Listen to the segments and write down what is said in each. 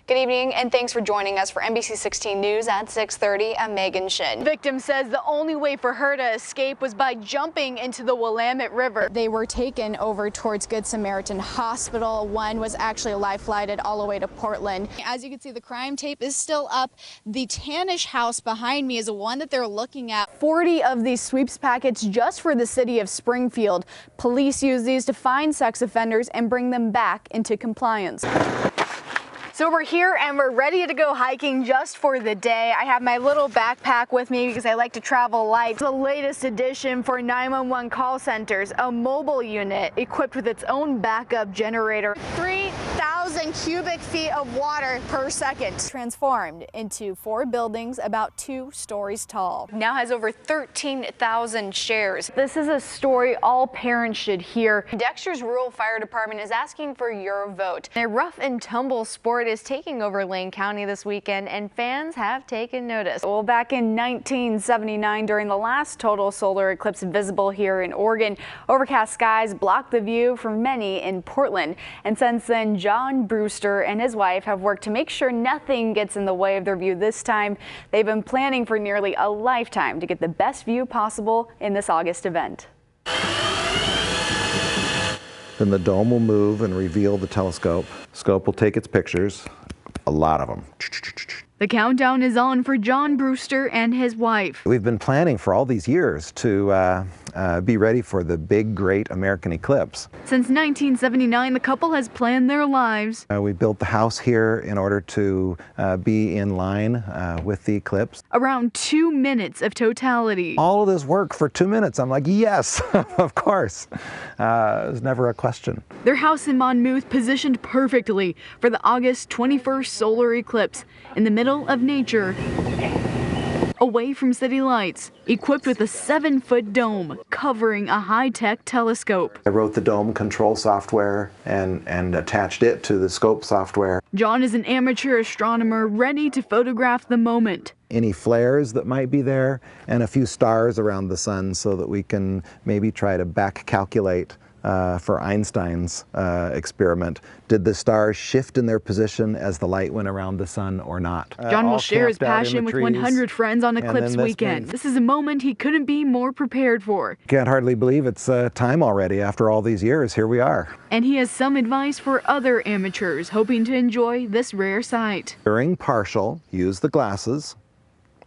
Good evening and thanks for joining us for NBC 16 News at 6:30. I'm Megan Shinn. Victim says the only way for her to escape was by jumping into the Willamette River. They were taken over towards Good Samaritan Hospital. One was actually life flighted all the way to Portland. As you can see, the crime tape is still up. The Tannish house behind me is the one that they're looking at. 40 of these sweeps packets just for the city of Springfield. Police use these to find sex offenders and bring them back into compliance. So we're here and we're ready to go hiking just for the day. I have my little backpack with me because I like to travel light. The latest addition for 911 call centers, a mobile unit equipped with its own backup generator. 3,000 cubic feet of water per second. Transformed into 4 buildings about 2 stories tall. Now has over 13,000 shares. This is a story all parents should hear. Dexter's Rural Fire Department is asking for your vote. A rough and tumble sport is taking over Lane County this weekend, and fans have taken notice. Well, back in 1979, during the last total solar eclipse visible here in Oregon, overcast skies blocked the view for many in Portland. And since then, John Brewster and his wife have worked to make sure nothing gets in the way of their view this time. They've been planning for nearly a lifetime to get the best view possible in this August event. Then the dome will move and reveal the telescope. Scope will take its pictures, a lot of them. The countdown is on for John Brewster and his wife. We've been planning for all these years to be ready for the big, great American eclipse. Since 1979, the couple has planned their lives. We built the house here in order to be in line with the eclipse. Around 2 minutes of totality. All of this work for 2 minutes. I'm like, yes, of course. It was never a question. Their house in Monmouth positioned perfectly for the August 21st solar eclipse in the middle of nature, away from city lights, equipped with a 7-foot dome covering a high-tech telescope. I wrote the dome control software and attached it to the scope software. John is an amateur astronomer ready to photograph the moment. Any flares that might be there and a few stars around the sun so that we can maybe try to back calculate for Einstein's experiment. Did the stars shift in their position as the light went around the sun or not? John will share his passion with 100 friends on Eclipse weekend. This is a moment he couldn't be more prepared for. Can't hardly believe it's time already after all these years. Here we are. And he has some advice for other amateurs hoping to enjoy this rare sight. During partial, use the glasses,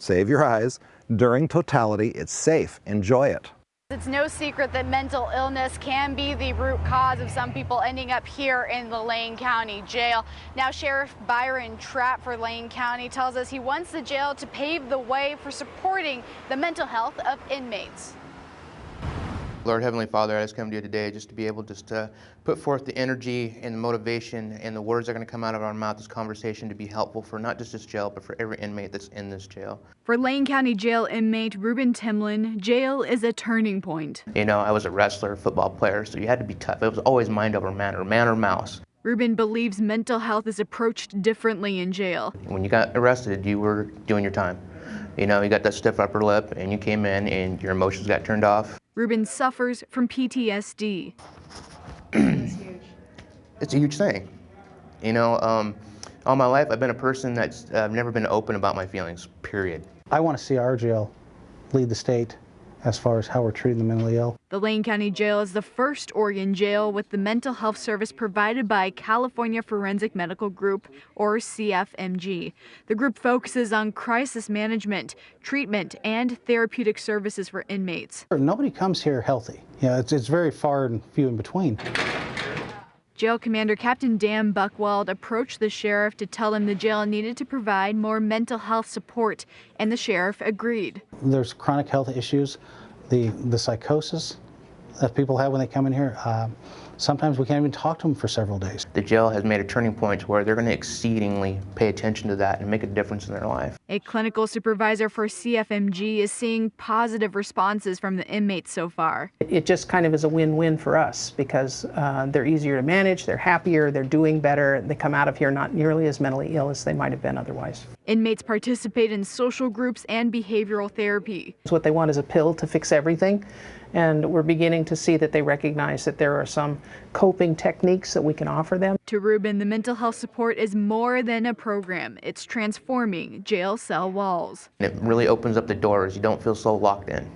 save your eyes. During totality, it's safe. Enjoy it. It's no secret that mental illness can be the root cause of some people ending up here in the Lane County Jail. Now, Sheriff Byron Trapp for Lane County tells us he wants the jail to pave the way for supporting the mental health of inmates. Lord Heavenly Father, I just come to you today just to be able to put forth the energy and the motivation and the words that are going to come out of our mouth, this conversation, to be helpful for not just this jail, but for every inmate that's in this jail. For Lane County Jail inmate Ruben Timlin, jail is a turning point. You know, I was a wrestler, football player, so you had to be tough. It was always mind over man or mouse. Ruben believes mental health is approached differently in jail. When you got arrested, you were doing your time. You know, you got that stiff upper lip and you came in and your emotions got turned off. Ruben suffers from PTSD. It's a huge thing. You know, all my life I've been a person that's never been open about my feelings, period. I want to see our jail lead the state as far as how we're treating the mentally ill. The Lane County Jail is the first Oregon jail with the mental health service provided by California Forensic Medical Group, or CFMG. The group focuses on crisis management, treatment, and therapeutic services for inmates. Nobody comes here healthy. Yeah, it's very far and few in between. Jail Commander Captain Dan Buckwald approached the sheriff to tell him the jail needed to provide more mental health support, and the sheriff agreed. There's chronic health issues, the psychosis that people have when they come in here. Sometimes we can't even talk to them for several days. The jail has made a turning point where they're going to exceedingly pay attention to that and make a difference in their life. A clinical supervisor for CFMG is seeing positive responses from the inmates so far. It just kind of is a win-win for us because they're easier to manage, they're happier, they're doing better, they come out of here not nearly as mentally ill as they might have been otherwise. Inmates participate in social groups and behavioral therapy. What they want is a pill to fix everything, and we're beginning to see that they recognize that there are some coping techniques that we can offer them. To Ruben, the mental health support is more than a program. It's transforming jail cell walls. It really opens up the doors. You don't feel so locked in.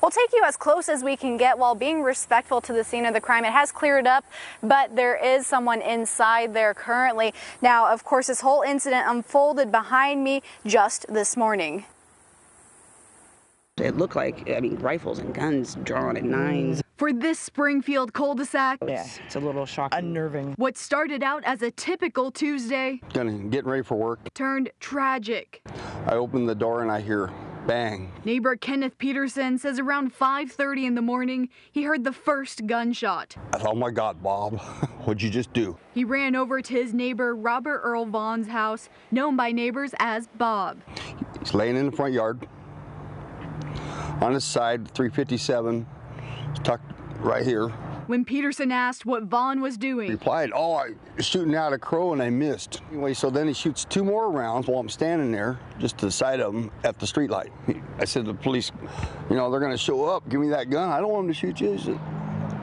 We'll take you as close as we can get while being respectful to the scene of the crime. It has cleared up, but there is someone inside there currently. Now, of course, this whole incident unfolded behind me just this morning. It looked like, rifles and guns drawn and nines. For this Springfield cul-de-sac, Yeah, it's a little shocking. Unnerving. what started out as a typical Tuesday Getting ready for work. turned tragic. I open the door and I hear bang. Neighbor Kenneth Peterson says around 5:30 in the morning, he heard the first gunshot. I thought, oh my God, Bob, what'd you just do? He ran over to his neighbor Robert Earl Vaughn's house, known by neighbors as Bob. He's laying in the front yard. On his side, 357, tucked right here. When Peterson asked what Vaughn was doing, Replied, oh, I was shooting out a crow and I missed. Anyway, so then he shoots 2 more rounds while I'm standing there, just to the side of him at the street light. I said to the police, they're gonna show up, give me that gun. I don't want them to shoot you. He said,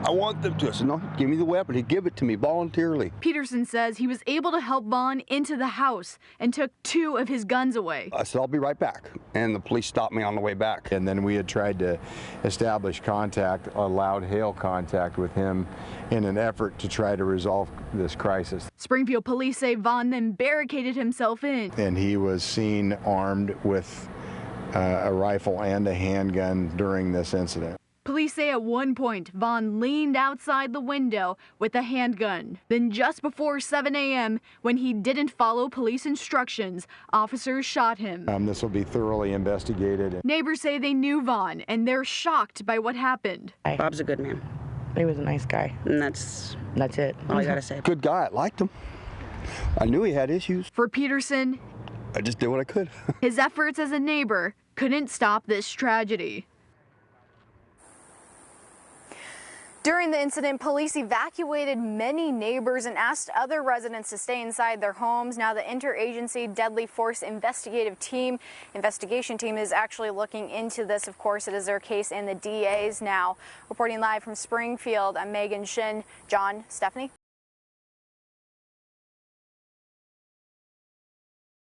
I want them to. I said, no, give me the weapon. He'd give it to me voluntarily. Peterson says he was able to help Vaughn into the house and took 2 of his guns away. I said, I'll be right back. And the police stopped me on the way back. And then we had tried to establish contact, a loud hail contact with him in an effort to try to resolve this crisis. Springfield police say Vaughn then barricaded himself in. And he was seen armed with a rifle and a handgun during this incident. Police say at one point, Vaughn leaned outside the window with a handgun. Then just before 7 a.m., when he didn't follow police instructions, officers shot him. This will be thoroughly investigated. Neighbors say they knew Vaughn, and they're shocked by what happened. Bob's a good man. He was a nice guy. And that's it. all I gotta say. Good guy, I liked him. I knew he had issues. For Peterson, I just did what I could. his efforts as a neighbor couldn't stop this tragedy. During the incident, police evacuated many neighbors and asked other residents to stay inside their homes. Now, the interagency deadly force investigation team is actually looking into this. Of course, it is their case and the DA's now. Reporting live from Springfield, I'm Megan Shinn. John, Stephanie.